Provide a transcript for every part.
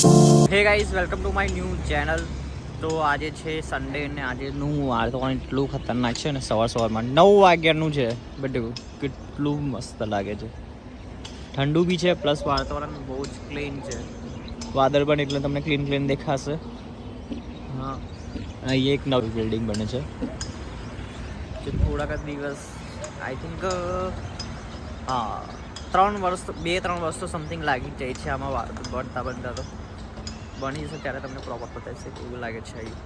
Hey guys welcome to my new channel. તો આજે છે સન્ડે ને આજેનું વાતાવરણ એટલું ખતરનાક છે ને. સવારમાં 9 વાગ્યાનું છે બધું. કેટલું મસ્ત લાગે છે. ઠંડુ બી છે પ્લસ વાતાવરણ બહુ જ ક્લીન છે. વાદળ પણ એટલે તમને ક્લીન દેખાશે. હા, અહીં એક નવી બિલ્ડિંગ બને છે જે થોડાક જ દિવસ આઈ થિંક હા 2-3 વર્ષ તો સમથિંગ લાગી જાય છે આમાં બનતા તો બની જશે ત્યારે તમને પ્રોપર બતાવશે કેવું લાગે છે. અહીં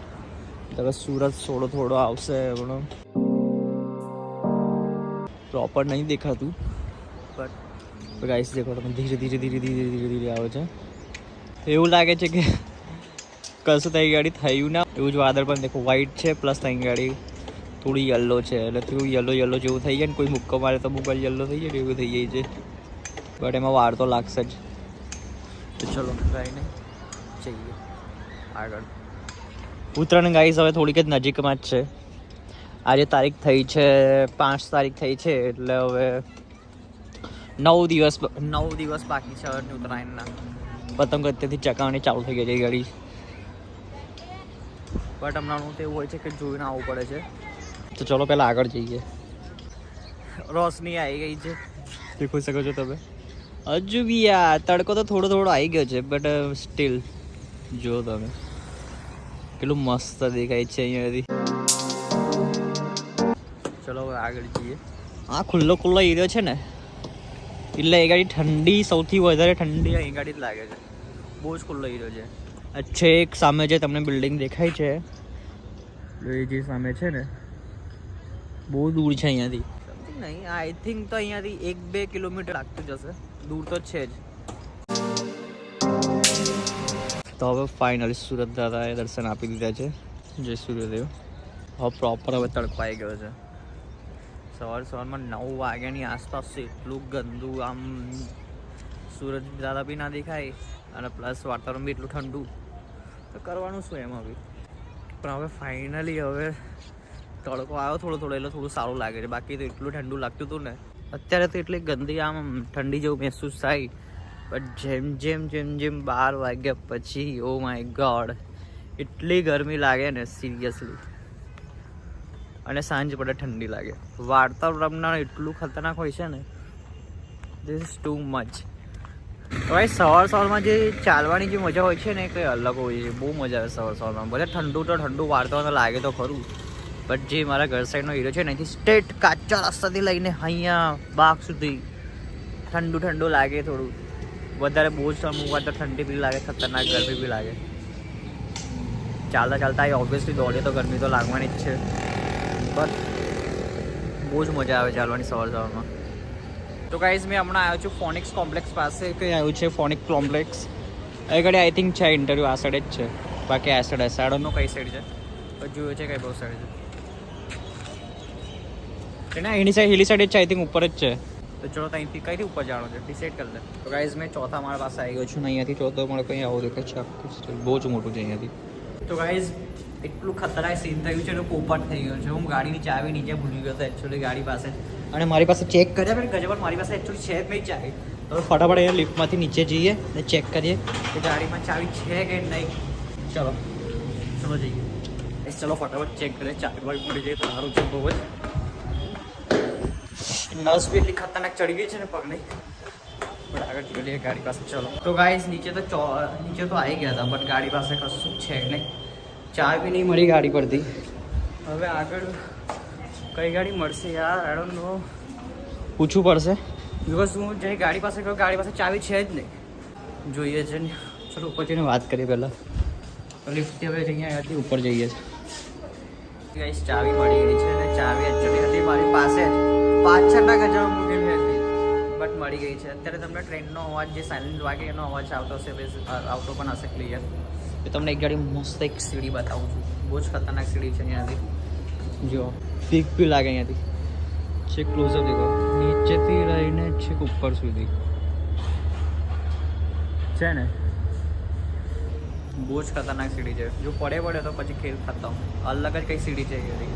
હવે સુરત થોડો આવશે પણ પ્રોપર નહીં દેખાતું. બટ ગાઈસ દેખો તમે ધીરે આવે છે. એવું લાગે છે કે કશું તઈ ગાડી થયું ના. એવું જ વાદળ પણ દેખો વ્હાઈટ છે પ્લસ તઈ ગાડી થોડી યલો છે એટલે થોડું યલો જેવું થઈ જાય ને. કોઈ મુક્કો મારે તો મોબાઈલ યલો થઈ જાય ને એવું થઈ જાય છે. બટ એમાં વાર તો લાગશે જ. તો ચલો ગાઈને જઈએ આગળ. ઉત્તરાયણ ગાઈસ હવે થોડીક જ નજીકમાં જ છે. આજે તારીખ થઈ છે 5 તારીખ થઈ છે એટલે હવે 9 દિવસ બાકી છે ઉત્તરાયણના. પતંગ અત્યારથી ચકાવવાની ચાલુ થઈ ગઈ છે ગાડી. બટ હમણાંનું તો એવું હોય છે કે જોઈને આવવું પડે છે. તો ચલો પહેલાં આગળ જઈએ. રોશની આવી ગઈ છે દેખી શકો છો તમે. હજુ બી યાર તડકો તો થોડો આવી ગયો છે બટ સ્ટીલ જો તમે કેટલું મસ્ત દેખાય છે અહીંયાથી. ચલો હવે આગળ જઈએ. આ ખુલ્લો એરિયો છે ને એટલે એ ગાડી ઠંડી સૌથી વધારે ઠંડી અહીં ગાડી જ લાગે છે. બહુ જ ખુલ્લો એરિયો છે. અચ્છા એક સામે જે તમને બિલ્ડિંગ દેખાય છે એ જે સામે છે ને બહુ દૂર છે અહીંયાથી. નહીં આઈ થિંક તો અહીંયાથી 1-2 કિલોમીટર લાગતું જશે. દૂર તો છે જ. તો હવે ફાઇનલી સુરત દાદાએ દર્શન આપી દીધા છે. જય સૂર્યદેવ. હવે પ્રોપર હવે તડકો આવી ગયો છે. સવારમાં 9 વાગ્યાની આસપાસ એટલું ગંદુ આમ સુરત દાદા બી ના દેખાય અને પ્લસ વાતાવરણ બી એટલું ઠંડુ. તો કરવાનું શું એમાં બી. પણ હવે ફાઇનલી હવે તડકો આવ્યો થોડો એટલે થોડું સારું લાગે છે. બાકી તો એટલું ઠંડુ લાગતું હતું ને. અત્યારે તો એટલી ગંદી આમ ઠંડી જેવું મહેસૂસ થાય. બટ જેમ 12 વાગ્યા પછી ઓ માય ગોડ એટલી ગરમી લાગે ને સિરિયસલી. અને સાંજ પડે ઠંડી લાગે. વાતાવરણ એટલું ખતરનાક હોય છે ને. This is too much. ભાઈ સવારમાં જે ચાલવાની જે મજા હોય છે ને એ કંઈ અલગ હોય છે. બહુ મજા આવે સવારમાં. ભલે ઠંડુ વાતાવરણ લાગે તો ખરું. બટ જે મારા ઘર સાઈડનો એરિયો છે ને અહીંથી સ્ટ્રેટ કાચા રસ્તાથી લઈને અહીંયા બાગ સુધી ઠંડુ લાગે. થોડું વધારે બહુ જ અમુક વાર તો ઠંડી બી લાગે, ખતરનાક ગરમી બી લાગે. ચાલતા ઓબ્વિયસલી દોડે તો ગરમી તો લાગવાની જ છે. બટ બહુ જ મજા આવે ચાલવાની સવારમાં. તો ગાઈઝ મેં હમણાં આવ્યો છું ફોનિક્સ કોમ્પ્લેક્સ પાસે. કંઈ આવ્યું છે ફોનિક્સ કોમ્પ્લેક્સ. એ ઘડી આઈ થિંક છે ઇન્ટરવ્યૂ આ સાઈડ જ છે. બાકી આ સાઈડનો કઈ સાઈડ છે તો જોયું છે કઈ બહુ સાઈડ છે ના એની સાઈડ હિલી સાઈડ જ છે. આઈ થિંક ઉપર જ છે. તો ચલો ત્યાંથી કઈથી ઉપર જવાનું છે ડિસાઈડ કરી લે. તો ગાઈઝ મેં ચોથા માળ પાસે આવી ગયો છું ને. અહીંયાથી ચોથો માળ કંઈ આવો દેખાય છે. આખું બહુ જ મોટું છે અહીંયાથી. તો ગાઈઝ એટલું ખતરનાક સીન થયું છે. પોપટ થઈ ગયો છે. હું ગાડીની ચાવી નીચે ભૂલી ગયો હતો એકચ્યુઅલી ગાડી પાસે. અને મારી પાસે ચેક કર્યા પણ ગજબ મારી પાસે એકચ્યુઅલી છે જ નહીં ચાવી. તો ફટાફટ અહીંયા લિફ્ટમાંથી નીચે જઈએ અને ચેક કરીએ કે ગાડીમાં ચાવી છે કે નહીં. ચલો જઈએ. ચલો ફટાફટ ચેક કરીએ. ચાવી વાળી મળી જાય તો સારું છે. બહુ જ નસ બી એટલી ખતરનાક ચડી ગઈ છે ને પગ નહીં. પણ આગળ જોઈએ ગાડી પાસે. ચલો તો ગાઈસ નીચે તો આવી ગયા હતા બટ ગાડી પાસે કશું છે નહીં. ચા બી નહીં મળી ગાડી પરથી. હવે આગળ કઈ ગાડી મળશે યાર આઈ ડોન્ટ નો. પૂછવું પડશે બિકોઝ હું જે ગાડી પાસે ગયો ગાડી પાસે ચાવી છે જ નહીં. જોઈએ છે ને. ચલો ઉપર જઈને વાત કરીએ પહેલાં. લિફ્ટથી હવે અહીંયાથી ઉપર જઈએ છીએ. ગાઈસ ચાવી મળી ગઈ છે અને ચાવી એકચ્યુઅલી હતી મારી પાસે 5-6 ગજબ મૂકેલી હતી બટ મળી ગઈ છે. અત્યારે તમને ટ્રેનનો અવાજ જે સાયલેન્ટ વાગે એનો અવાજ આવતો હશે આવતો પણ હશે ક્લિયર. તો તમને એક ગાડી મસ્ત એક સીડી બતાવું છું. બહુ જ ખતરનાક સીડી છે અહીંયાથી. જો પીક બી લાગે અહીંયાથી. છેક ક્લોઝઅપ દેખો નીચેથી લઈને છેક ઉપર સુધી છે ને. બહુ જ ખતરનાક સીડી છે. જો પડે તો પછી ખેલ ખતમ. અલગ જ કંઈ સીડી છે અહીંયાથી.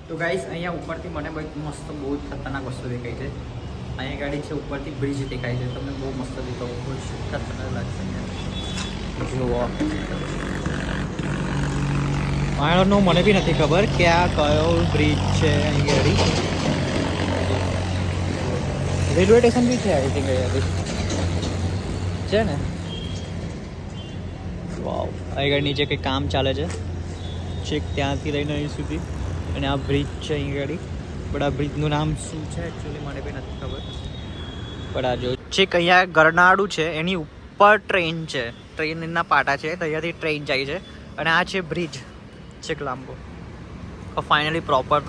તો ગાઈસ અહીંયા ઉપરથી મને મસ્ત બહુ જ ખતરનાક વસ્તુ દેખાય છે. અહીંયા ગાડી છે ઉપરથી બ્રિજ દેખાય છે તમને. બહુ મસ્ત દેખાવ બહુ જ ખતરનાક લાગશે અહીંયા. જુઓ આનો મને બી નથી ખબર કે આ કયો બ્રિજ છે અહીંયા રેલવે સ્ટેશન બી છે આઈ થિંક અહીંયા છે ને વાવ અહીંયા નીચે કંઈ કામ ચાલે છે છેક ત્યાંથી લઈને અહીં સુધી અને આ બ્રિજ છે અહીં ગાડી બટ આ બ્રિજનું નામ શું છે એકચ્યુઅલી મને બી નથી ખબર પણ આ જો છેક અહીંયા ગરનાળું છે એની ઉપર ટ્રેન છે ટ્રેનના પાટા છે તો અહીંયાથી ટ્રેન જાય છે અને આ છે બ્રિજ છેક લાંબો ફાઇનલી પ્રોપર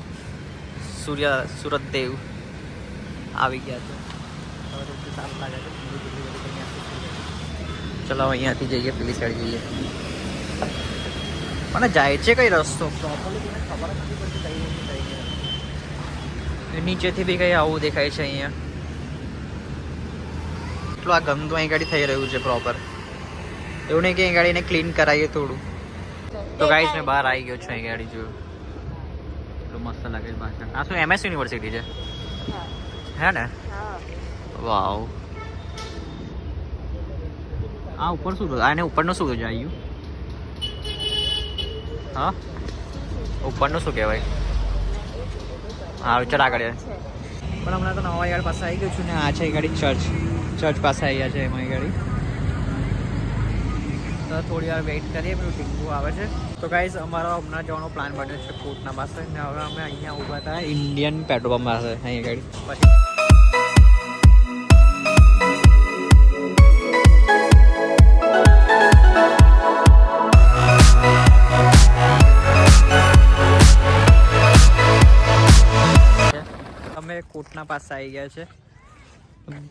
સુરત દેવ આવી ગયા છે હવે તો સારું લાગે છે ચલો અહીંયાથી જઈએ પેલી સાઈડ જઈએ મને જાય છે કઈ રસ્તો પ્રોપરલી મને ખબર જ નથી પડતી કઈ રીતે થઈ ગયો નીચેથી બી કંઈ આવું દેખાય છે અહીંયા એટલું આ ગંદુ અહીં ગાડી થઈ રહ્યું છે પ્રોપર એવું નહીં કે અહીં ગાડીને ક્લીન કરાવીએ થોડું તો ગાઈસ મેં બહાર આવી ગયો છું અહીં ગાડી જોયું એટલું મસ્ત લાગે છે પાછળ આ શું MS યુનિવર્સિટી છે હે ને વાવ આ ઉપર શું આને ઉપરનું શું આવ્યું હા ઉપરનું શું કહેવાય હા ચાલ આગળ પણ હમણાં તો નવા ગાડી પાસે આવી ગયું છું ને આ છે ગાડી ચર્ચ પાસે આવ્યા છે એમાં ગાડી તો થોડી વાર વેઇટ કરીએ પેલું ટીંગુ આવે છે તો ગાઈઝ અમારો હમણાં જવાનો પ્લાન બન્યો છે કોટના પાસે ને હવે અમે અહીંયા ઊભા હતા ઇન્ડિયન પેટ્રોલ પંપ પાસે અહીંયા ગાડી પછી કોટના પાસે આવી ગયા છે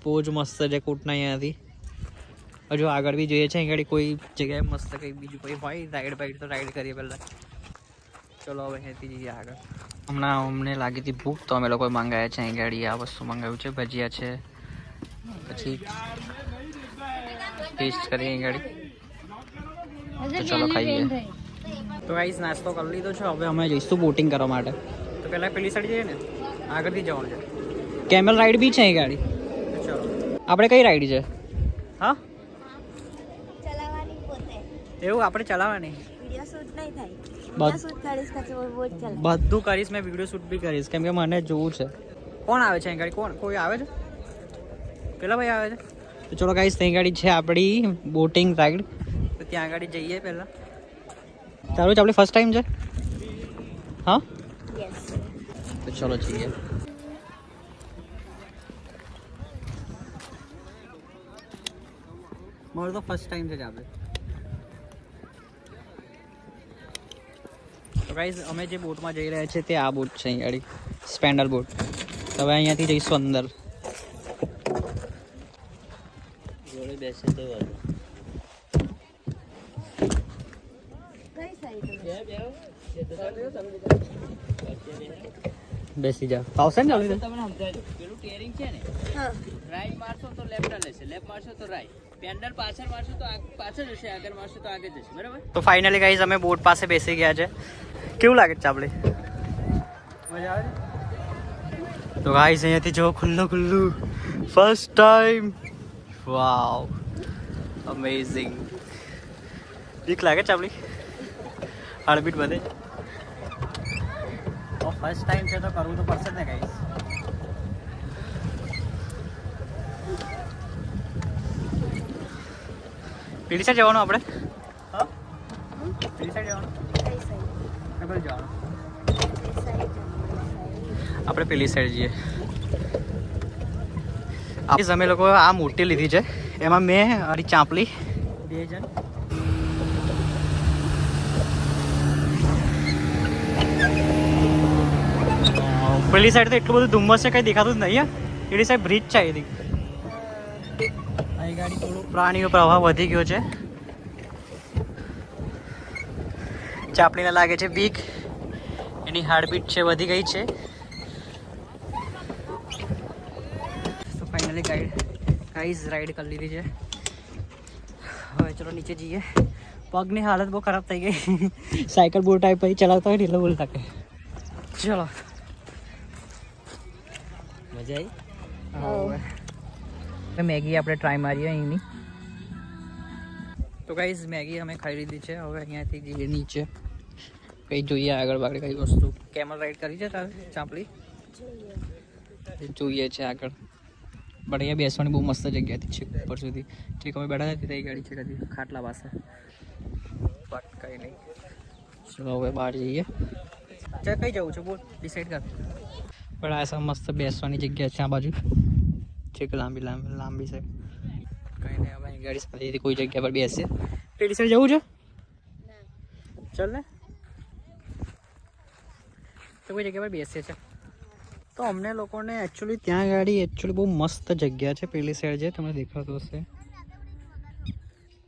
બહુ જ મસ્ત છે કોટના અહીંયાથી હજુ આગળ બી જોઈએ છે અહીં કોઈ જગ્યાએ મસ્ત કંઈ બીજું કોઈ હોય રાઈડ તો રાઈડ કરીએ પહેલાં ચલો હવે અહીંયાથી જઈએ આગળ હમણાં અમને લાગી હતી ભૂખ તો અમે લોકોએ મંગાવ્યા છે અહીં ગાડી આ વસ્તુ મંગાવ્યું છે ભજીયા છે પછી ટેસ્ટ કરીએ અહીં ગાડી તો ચલો ખાઈએ તો ગાઈસ નાસ્તો કરી લીધો છે હવે અમે જઈશું બોટિંગ કરવા માટે તો પહેલાં પેલી સાઈડ જઈએ ને આગળથી જવાનું છે કેમલ રાઈડ બી છે અહીં ગાડી ચલો આપણે કઈ રાઈડ છે હા એવું આપણે ચલાવવાની બધું કરીશ મેં વિડીયો શૂટ બી કરીશ કેમ કે મને જોવું છે કોણ આવે છે અહીં ગાડી કોઈ આવે છે પેલા ભાઈ આવે છે તો ચલો ગાઈસ ત્યાં ગાડી છે આપણી બોટિંગ રાઈડ તો ત્યાં ગાડી જઈએ પહેલાં ચાલો છે આપણી ફર્સ્ટ ટાઈમ છે હા તો ચલો જઈએ મારું તો ફર્સ્ટ ટાઈમ છે આપણે તો ગાઈઝ અમે જે બોટમાં જઈ રહ્યા છીએ તે આ બોટ છે અહીં ગાડી સ્પેન્ડલ બોટ હવે અહીંયાથી જઈશું અંદર બેસે તો બેસી જાઓ પાવસે ને ચાલુ તમને સમજાય પેલું ટેરિંગ છે ને હા રાઈટ મારશો તો લેફ્ટ લેશે લેફ્ટ મારશો તો રાઈટ પેન્ડલ પાછળ મારશો તો પાછળ જશે આગળ મારશો તો આગળ જશે બરાબર તો ફાઇનલી ગાઈઝ અમે બોટ પાસે બેસી ગયા છે કેવું લાગે છે આપણે મજા આવે તો ગાઈઝ અહીંયાથી જો ખુલ્લું ફર્સ્ટ ટાઈમ વાવ અમેઝિંગ બીક લાગે છે આપણી હાર્ટબીટ વધે ફર્સ્ટ ટાઈમ છે તો કરવું તો પડશે ને ગાઈસ પેલી સાઈડ જવાનું આપણે હા પેલી સાઈડ જવાનું આપણે પેલી સાઈડ જઈએ અમે લોકો આ મોટી લીધી છે એમાં મેં મારી ચાંપલી 2 જણ પેલી સાઈડ તો એટલું બધું ધુમ્મસ છે કંઈ દેખાતું જ નહીં પેલી સાઈડ બ્રિજ છે અહીં ગાડી થોડું પ્રાણીનો પ્રવાહ વધી ગયો છે ચાપલીને લાગે છે બીક એની હાર્ટબીટ છે વધી ગઈ છે તો ફાઇનલી ગાઈઝ રાઈડ કરી લીધી છે હવે ચલો નીચે જઈએ પગની હાલત બહુ ખરાબ થઈ ગઈ સાયકલ બહુ ટાઈપ પછી ચલાવતા હોય ને એટલે બોલ લાગે ચલો મજા આવી મેગી આપણે ટ્રાય મારીએ અહીંની તો ગાઈઝ મેગી અમે ખાઈ લીધી છે. હવે અહીંયાથી જઈએ નીચે, કંઈ જોઈએ આગળ બાગળ કઈ વસ્તુ. કેમલ રાઈડ કરી છે તારે ચાંપલી? જોઈએ છે આગળ. બટ અહીંયા બેસવાની બહુ મસ્ત જગ્યા હતી છે ઉપર સુધી. ઠીક અમે બેઠા હતા તે ગાડી છે કદી ખાટલા પાસે. બટ કંઈ નહીં, ચલો હવે બહાર જઈએ. ચાલ કઈ જવું છે બોલ, ડિસાઈડ કર. પણ આ મસ્ત બેસવાની જગ્યા છે આ બાજુ છે, લાંબી લાંબી છે. કંઈ નહીં, હવે ગાડી શાંતિથી કોઈ જગ્યા પર બેસીએ. પેલી સાઈડ જવું છે? ચાલ ને, તો કોઈ જગ્યા પર બેસીએ છે. તો અમને લોકોને એકચ્યુઅલી ત્યાં ગાડી એકચ્યુઅલી બહુ મસ્ત જગ્યા છે પેલી સાઈડ છે, તમને દેખાતું હશે.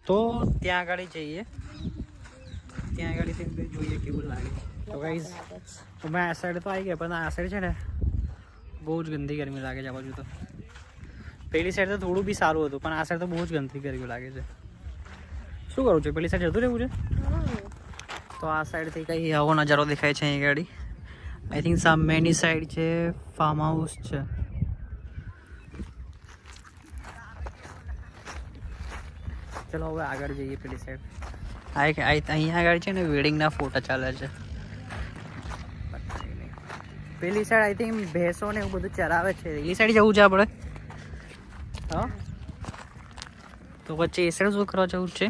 તો ત્યાં ગાડી જઈએ, ત્યાં ગાડીથી જોઈએ કેવું લાગે. તો ગાઈઝ અમે આ સાઈડ તો આવી ગયા, પણ આ સાઈડ છે ને બહુ જ ગંદી ગરમી લાગે છે આ બાજુ. તો પેલી સાઈડ તો થોડું બી સારું હતું, પણ આ સાઈડ તો બહુ જ ગંદી ગરમી લાગે છે. શું કરું છું, પેલી સાઈડ જતું રહેવું છે? તો આ સાઈડથી કંઈ આવો નજારો દેખાય છે અહીં ગાડી. આઈ થિંક સામેની સાઈડ છે ફાર્મ હાઉસ છે. ચલો હવે આગળ જઈએ પેલી સાઈડ. અહીંયા આગળ છે ને વેડિંગના ફોટા ચાલે છે. પેલી સાઈડ આઈ થિંક ભેંસો ને એવું બધું ચરાવે છે. એ સાઈડ જવું છે આપણે? હા, તો પછી એ સાઈડ શું કરવા જવું છે?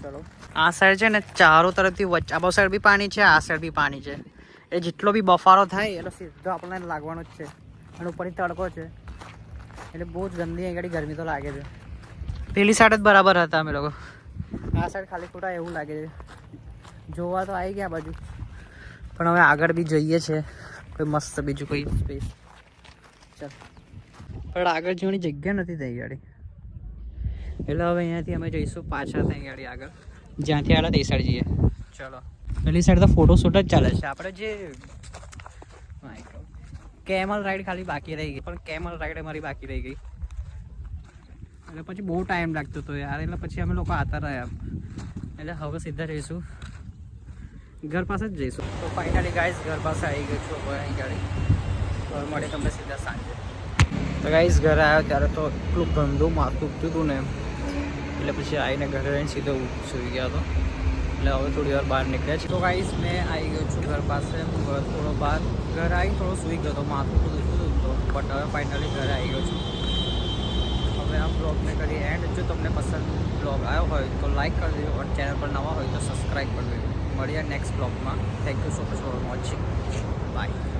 ચલો આ સાઈડ છે ને ચારો તરફથી વચ્ચે આ સાઈડ બી પાણી છે, આ સાઈડ બી પાણી છે. એ જેટલો બી બફારો થાય એટલે સીધો આપણને લાગવાનો જ છે. અને ઉપરથી તડકો છે એટલે બહુ જ ગંદી અહીં ગાડી ગરમી તો લાગે છે. પેલી સાઈડ જ બરાબર હતા અમે લોકો, આ સાઈડ ખાલી ખોટા એવું લાગે છે. જોવા તો આવી ગયા બાજુ, પણ હવે આગળ બી જોઈએ છે કોઈ મસ્ત બીજું કોઈ સ્પેસ. ચાલ, પણ આગળ જવાની જગ્યા નથી થઈ ગાડી, એટલે હવે અહીંયાથી અમે જઈશું પાછા થઈ ગાડી આગળ, જ્યાંથી આવ્યા તે સાઈડ જઈએ. ચલો, પેલી સાઈડ તો ફોટોશૂટ જ ચાલે છે. આપણે જે કેમલ રાઈડ ખાલી બાકી રહી ગઈ, પણ કેમલ રાઈડ અમારી બાકી રહી ગઈ એટલે પછી બહુ ટાઈમ લાગતો હતો યાર. એટલે પછી અમે લોકો આતા રહ્યા, એટલે હવે સીધા જઈશું ઘર પાસે જ જઈશું. તો ફાઇનલી ગાઈઝ ઘર પાસે આવી ગયો છું હવે અહીં ગાડી. ઘર મળે તમને સીધા સાંજે. તો ગાઈઝ ઘરે આવ્યો ત્યારે તો એટલું ગંદુ માથું ઉઠતું હતું ને, એટલે પછી આવીને ઘરે રહીને સીધો સૂઈ ગયા હતો. એટલે હવે થોડી વાર બહાર નીકળ્યા છે. તો ગાઈઝ મેં આવી ગયો છું ઘર પાસે. થોડો બહાર ઘરે આવી થોડો સૂઈ ગયો હતો, માથું તો દુખતું હતું, બટ હવે ફાઇનલી ઘરે આવી ગયો છું. હવે આ બ્લોગને કરી એન્ડ. જો તમને પસંદ બ્લોગ આવ્યો હોય તો લાઈક કરી દેજો, અને ચેનલ પર નવા હોય તો સબસ્ક્રાઈબ કરી દેજો. મળીએ નેક્સ્ટ બ્લોગમાં. Thank you so much for watching. By.